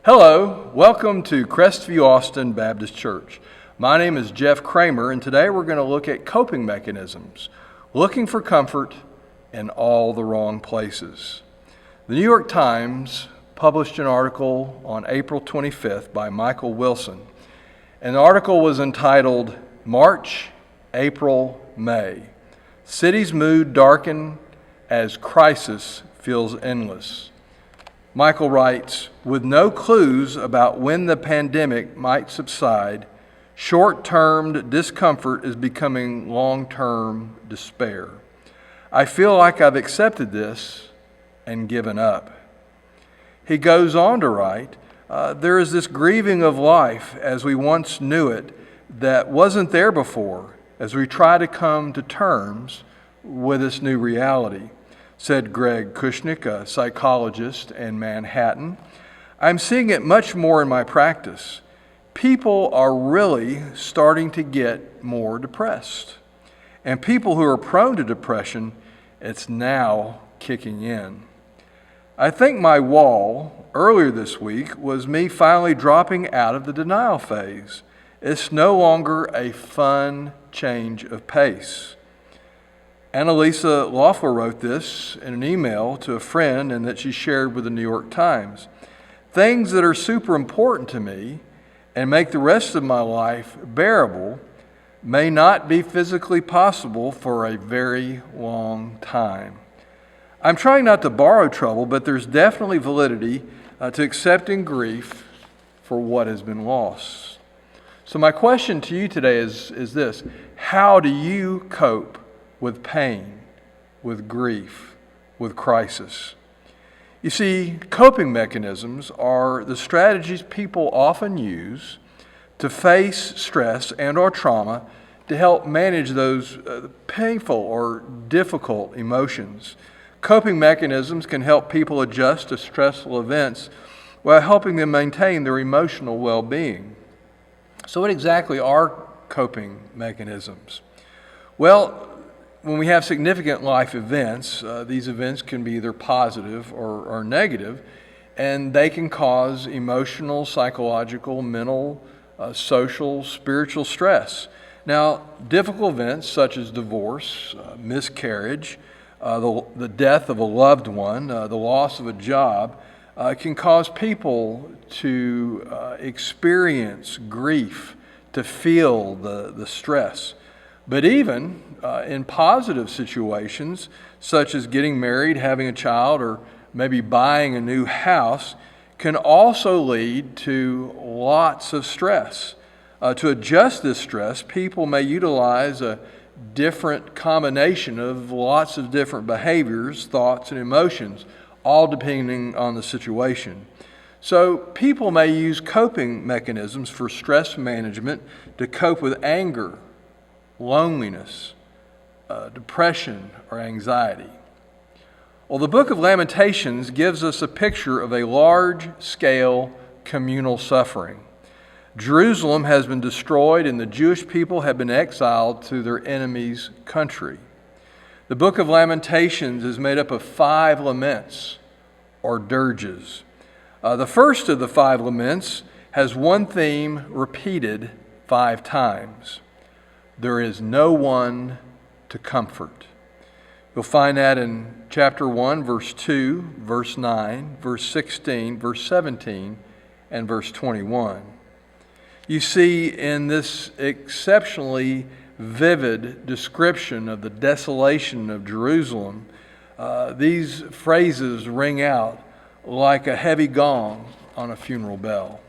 Hello, welcome to Crestview Austin Baptist Church. My name is Jeff Kramer, and today we're going to look at coping mechanisms, looking for comfort in all the wrong places. The New York Times published an article on April 25th by Michael Wilson, and the article was entitled, March, April, May. City's mood darkened as crisis feels endless. Michael writes, with no clues about when the pandemic might subside, short-term discomfort is becoming long-term despair. I feel like I've accepted this and given up. He goes on to write, there is this grieving of life as we once knew it that wasn't there before as we try to come to terms with this new reality. Said Greg Kushnick, a psychologist in Manhattan. I'm seeing it much more in my practice. People are really starting to get more depressed. And people who are prone to depression, it's now kicking in. I think my wall earlier this week was me finally dropping out of the denial phase. It's no longer a fun change of pace. Annalisa Loeffler wrote this in an email to a friend and that she shared with the New York Times. Things that are super important to me and make the rest of my life bearable may not be physically possible for a very long time. I'm trying not to borrow trouble, but there's definitely validity to accepting grief for what has been lost. So my question to you today is this: how do you cope with pain, with grief, with crisis? You see, coping mechanisms are the strategies people often use to face stress and or trauma to help manage those painful or difficult emotions. Coping mechanisms can help people adjust to stressful events while helping them maintain their emotional well-being. So what exactly are coping mechanisms? Well, when we have significant life events, these events can be either positive or negative, and they can cause emotional, psychological, mental, social, spiritual stress. Now, difficult events such as divorce, miscarriage, the death of a loved one, the loss of a job, can cause people to experience grief, to feel the stress. But even in positive situations, such as getting married, having a child, or maybe buying a new house, can also lead to lots of stress. To adjust this stress, people may utilize a different combination of lots of different behaviors, thoughts, and emotions, all depending on the situation. So people may use coping mechanisms for stress management to cope with anger, loneliness, depression, or anxiety. Well, the book of Lamentations gives us a picture of a large-scale communal suffering. Jerusalem has been destroyed and the Jewish people have been exiled to their enemy's country. The book of Lamentations is made up of 5 laments, or dirges. The first of the 5 laments has one theme repeated 5 times. There is no one to comfort. You'll find that in chapter 1, verse 2, verse 9, verse 16, verse 17, and verse 21. You see in this exceptionally vivid description of the desolation of Jerusalem, these phrases ring out like a heavy gong on a funeral bell.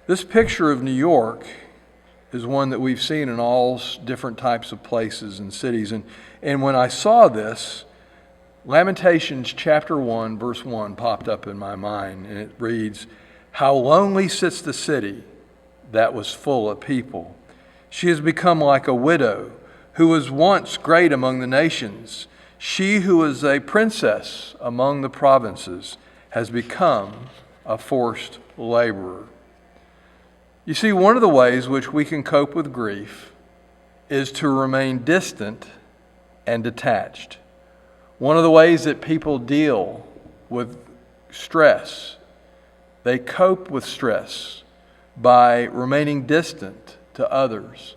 This picture of New York is one that we've seen in all different types of places and cities. And when I saw this, Lamentations chapter 1, verse 1 popped up in my mind, and it reads, "How lonely sits the city that was full of people. She has become like a widow who was once great among the nations. She who was a princess among the provinces has become a forced laborer." You see, one of the ways which we can cope with grief is to remain distant and detached. One of the ways that people deal with stress They cope with stress by remaining distant to others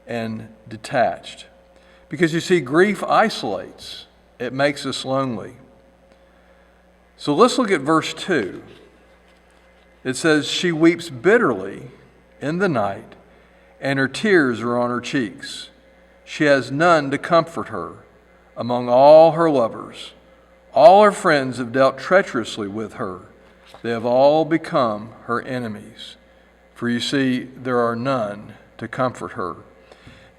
and detached. Because you see, grief isolates. It makes us lonely. So let's look at verse 2. It says, she weeps bitterly in the night, and her tears are on her cheeks. She has none to comfort her among all her lovers. All her friends have dealt treacherously with her. They have all become her enemies. For you see, there are none to comfort her.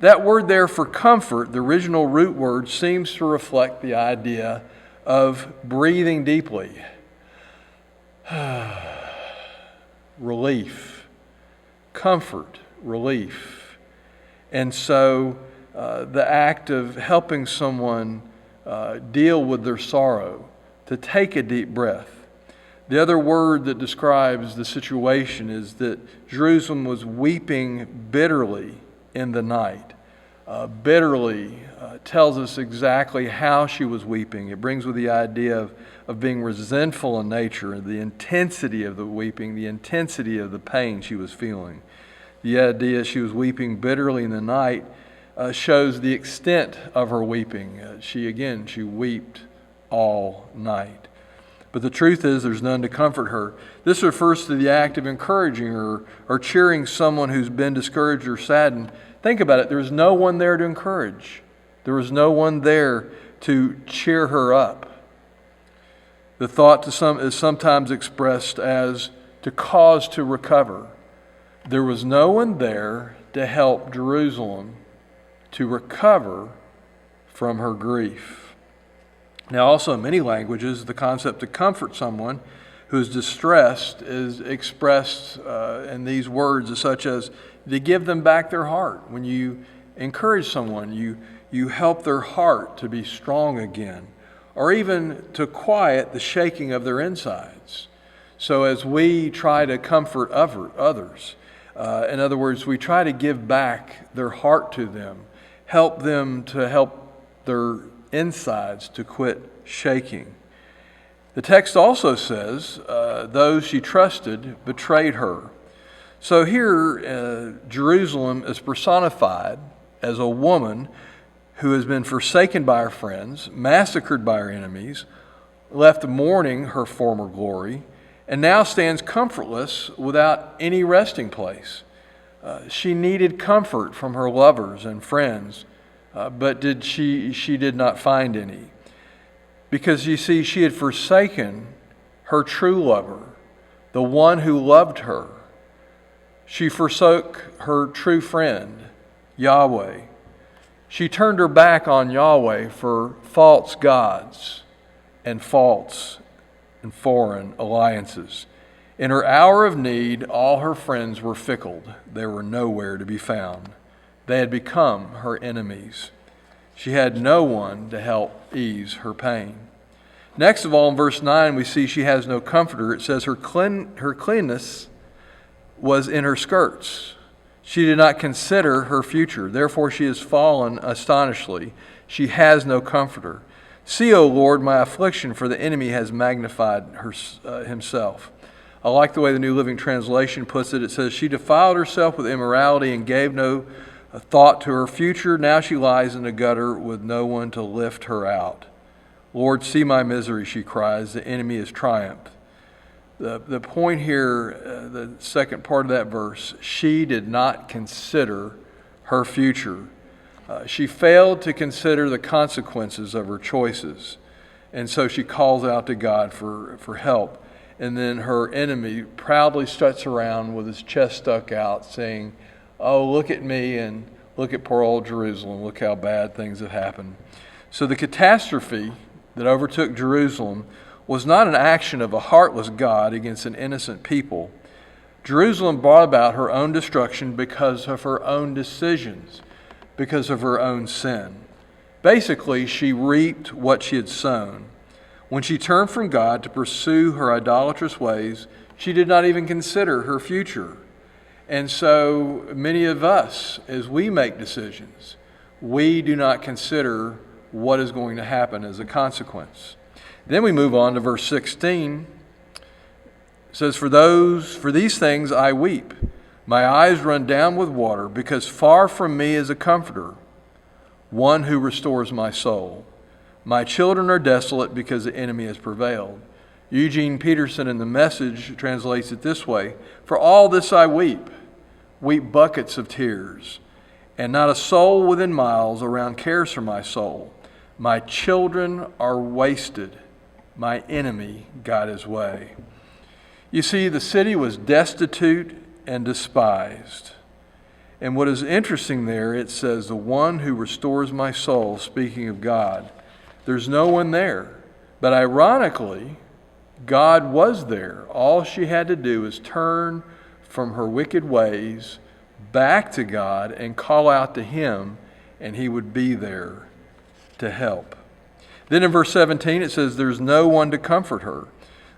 That word there for comfort, the original root word, seems to reflect the idea of breathing deeply. Relief. Comfort. Relief. And so the act of helping someone deal with their sorrow, to take a deep breath. The other word that describes the situation is that Jerusalem was weeping bitterly in the night. Bitterly tells us exactly how she was weeping. It brings with the idea of being resentful in nature, the intensity of the weeping, the intensity of the pain she was feeling. The idea she was weeping bitterly in the night shows the extent of her weeping. She wept all night. But the truth is, there's none to comfort her. This refers to the act of encouraging her or cheering someone who's been discouraged or saddened. Think about it. There was no one there to encourage. There was no one there to cheer her up. The thought is sometimes expressed as to cause to recover. There was no one there to help Jerusalem to recover from her grief. Now, also in many languages, the concept to comfort someone who is distressed is expressed in these words such as to give them back their heart. When you encourage someone, you help their heart to be strong again, or even to quiet the shaking of their insides. So as we try to comfort others, in other words, we try to give back their heart to them, help them to help their insides to quit shaking. The text also says, those she trusted betrayed her. So here, Jerusalem is personified as a woman who has been forsaken by her friends, massacred by her enemies, left mourning her former glory, and now stands comfortless without any resting place. She needed comfort from her lovers and friends, but she did not find any. Because you see, she had forsaken her true lover, the one who loved her. She forsook her true friend, Yahweh. She turned her back on Yahweh for false gods and false and foreign alliances. In her hour of need, all her friends were fickle. They were nowhere to be found. They had become her enemies. She had no one to help ease her pain. Next of all, in verse 9, we see she has no comforter. It says her cleanness was in her skirts. She did not consider her future. Therefore she has fallen astonishingly. She has no comforter. See, O Lord, my affliction, for the enemy has magnified himself. I like the way the New Living Translation puts it. It says, she defiled herself with immorality and gave no thought to her future. Now she lies in the gutter with no one to lift her out. Lord, see my misery, she cries. The enemy has triumphed. The point here, the second part of that verse, she did not consider her future. She failed to consider the consequences of her choices. And so she calls out to God for help. And then her enemy proudly struts around with his chest stuck out, saying, oh, look at me and look at poor old Jerusalem. Look how bad things have happened. So the catastrophe that overtook Jerusalem was not an action of a heartless God against an innocent people. Jerusalem brought about her own destruction because of her own decisions, because of her own sin. Basically, she reaped what she had sown. When she turned from God to pursue her idolatrous ways, she did not even consider her future. And so many of us, as we make decisions, we do not consider what is going to happen as a consequence. Then we move on to verse 16. It says, for these things I weep. My eyes run down with water, because far from me is a comforter, one who restores my soul. My children are desolate because the enemy has prevailed. Eugene Peterson in the Message translates it this way: for all this I weep buckets of tears, and not a soul within miles around cares for my soul. My children are wasted. My enemy got his way. You see, the city was destitute and despised. And what is interesting there, it says, the one who restores my soul, speaking of God. There's no one there. But ironically, God was there. All she had to do is turn from her wicked ways back to God and call out to Him, and He would be there to help. Then in verse 17 it says, there's no one to comfort her.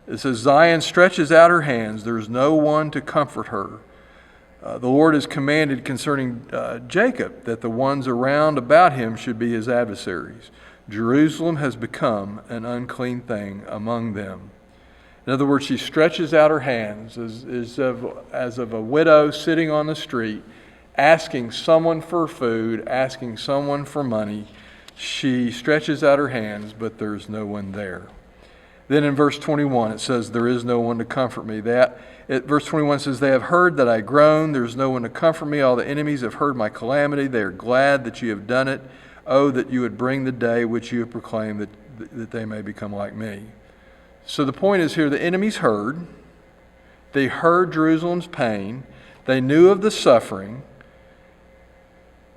It says, Zion stretches out her hands. There's no one to comfort her. The Lord has commanded concerning Jacob that the ones around about him should be his adversaries. Jerusalem has become an unclean thing among them. In other words, she stretches out her hands as of a widow sitting on the street, asking someone for food, asking someone for money. She stretches out her hands, but there's no one there. Then in verse 21, it says, there is no one to comfort me. Verse 21 says, they have heard that I groan. There's no one to comfort me. All the enemies have heard my calamity. They are glad that you have done it. Oh, that you would bring the day which you have proclaimed, that they may become like me. So the point is here, the enemies heard. They heard Jerusalem's pain. They knew of the suffering.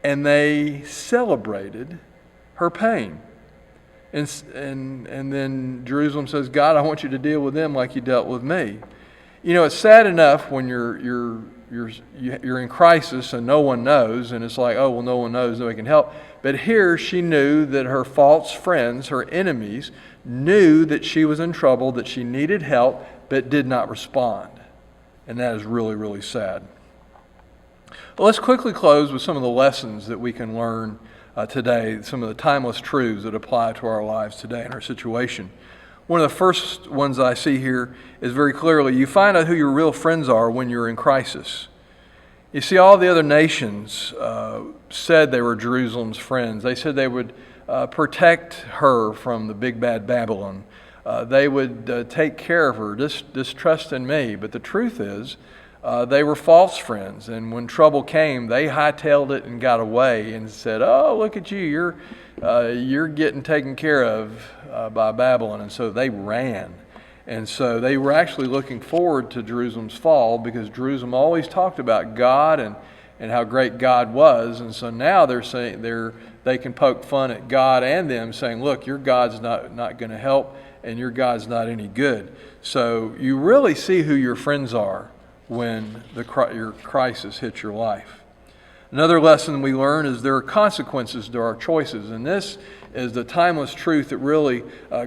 And they celebrated her pain. And then Jerusalem says, God, I want you to deal with them like you dealt with me. You know, it's sad enough when you're in crisis and no one knows, and it's like, oh, well, no one knows, nobody can help. But here she knew that her false friends, her enemies, knew that she was in trouble, that she needed help, but did not respond. And that is really, really sad. Well, let's quickly close with some of the lessons that we can learn today, some of the timeless truths that apply to our lives today and our situation. One of the first ones I see here is very clearly, you find out who your real friends are when you're in crisis. You see, all the other nations said they were Jerusalem's friends. They said they would protect her from the big bad Babylon. They would take care of her, just trust in me. But the truth is, they were false friends, and when trouble came, they hightailed it and got away and said, "Oh, look at you! You're getting taken care of by Babylon," and so they ran. And so they were actually looking forward to Jerusalem's fall, because Jerusalem always talked about God and how great God was, and so now they're saying they can poke fun at God and them, saying, "Look, your God's not going to help, and your God's not any good." So you really see who your friends are when your crisis hits your life. Another lesson we learn is there are consequences to our choices, and this is the timeless truth that really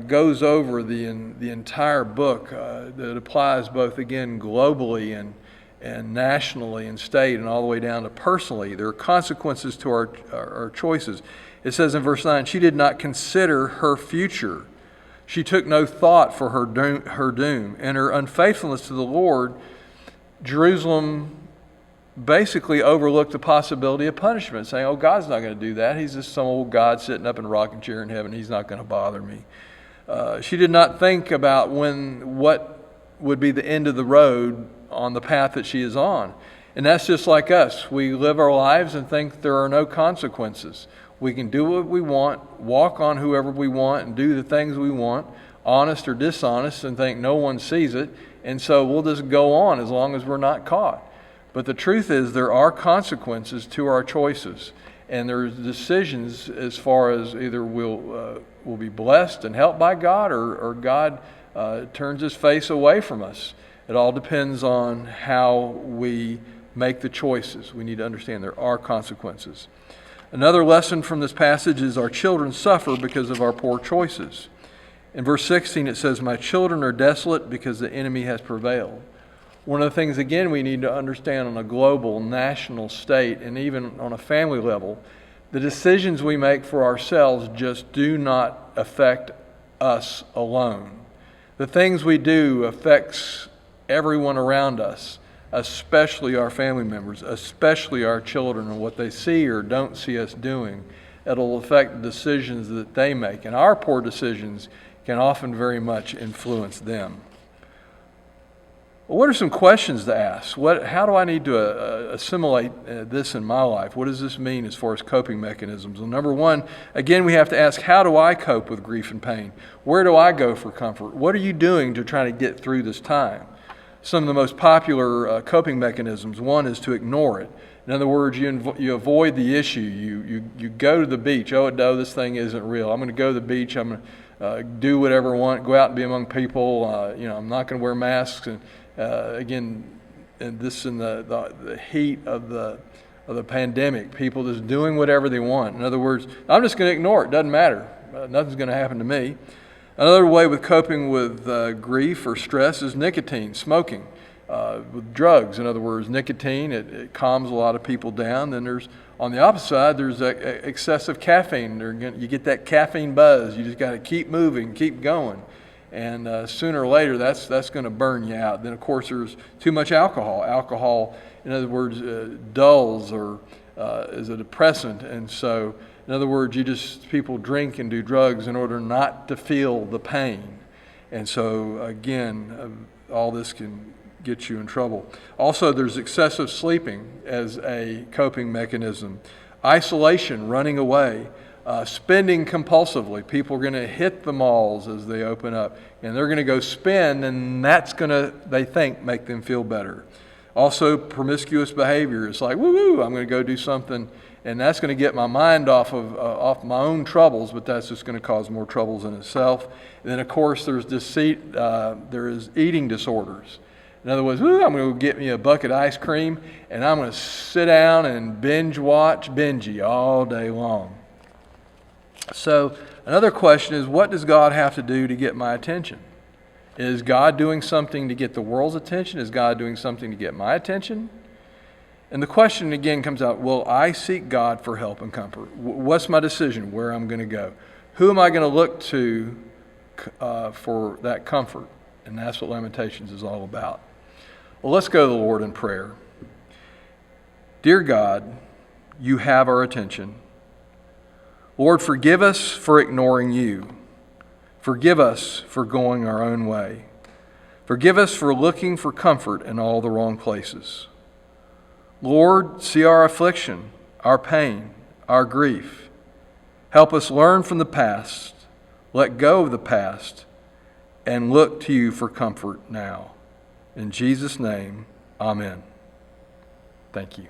goes over the entire book that applies both, again, globally and nationally and state and all the way down to personally. There are consequences to our choices. It says in verse 9, she did not consider her future. She took no thought for her doom. In her unfaithfulness to the Lord, Jerusalem basically overlooked the possibility of punishment, saying, "Oh, God's not going to do that. He's just some old God sitting up in a rocking chair in heaven. He's not going to bother me." She did not think about what would be the end of the road on the path that she is on. And that's just like us. We live our lives and think there are no consequences. We can do what we want, walk on whoever we want, and do the things we want, honest or dishonest, and think no one sees it. And so we'll just go on as long as we're not caught. But the truth is, there are consequences to our choices, and there's decisions as far as either we'll be blessed and helped by God, or God turns His face away from us. It all depends on how we make the choices. We need to understand there are consequences. Another lesson from this passage is our children suffer because of our poor choices. In verse 16 it says, "My children are desolate because the enemy has prevailed." One of the things, again, we need to understand on a global, national, state, and even on a family level, the decisions we make for ourselves just do not affect us alone. The things we do affects everyone around us, especially our family members, especially our children, and what they see or don't see us doing. It'll affect the decisions that they make, and our poor decisions can often very much influence them. What are some questions to ask? How do I need to assimilate this in my life? What does this mean as far as coping mechanisms? Well, number one, again, we have to ask, how do I cope with grief and pain? Where do I go for comfort? What are you doing to try to get through this time? Some of the most popular coping mechanisms, one is to ignore it. In other words, you avoid the issue. You go to the beach. Oh, no, this thing isn't real. I'm going to go to the beach. I'm going to do whatever I want, go out and be among people. I'm not going to wear masks. And again, and this in the heat of the pandemic, people just doing whatever they want. In other words, I'm just going to ignore it. Doesn't matter. Nothing's going to happen to me. Another way with coping with grief or stress is nicotine, smoking, with drugs. In other words, nicotine, it calms a lot of people down. Then there's, on the opposite side, there's excessive caffeine. You get that caffeine buzz. You just got to keep moving, keep going. And sooner or later, that's going to burn you out. Then, of course, there's too much alcohol. Alcohol, in other words, dulls or is a depressant. And so, in other words, people drink and do drugs in order not to feel the pain. And so, again, all this can get you in trouble. Also, there's excessive sleeping as a coping mechanism. Isolation, running away. Spending compulsively. People are going to hit the malls as they open up, and they're going to go spend, and that's going to, they think, make them feel better. Also, promiscuous behavior. It's like, woo-woo, I'm going to go do something, and that's going to get my mind off my own troubles, but that's just going to cause more troubles in itself. And then, of course, there's deceit. There is eating disorders. In other words, I'm going to go get me a bucket of ice cream, and I'm going to sit down and binge watch Benji all day long. So another question is, what does God have to do to get my attention? Is God doing something to get the world's attention? Is God doing something to get my attention? And the question again comes out, will I seek God for help and comfort? What's my decision, where I'm going to go? Who am I going to look to for that comfort? And that's what Lamentations is all about. Well, let's go to the Lord in prayer. Dear God, you have our attention. Lord, forgive us for ignoring you. Forgive us for going our own way. Forgive us for looking for comfort in all the wrong places. Lord, see our affliction, our pain, our grief. Help us learn from the past, let go of the past, and look to you for comfort now. In Jesus' name, amen. Thank you.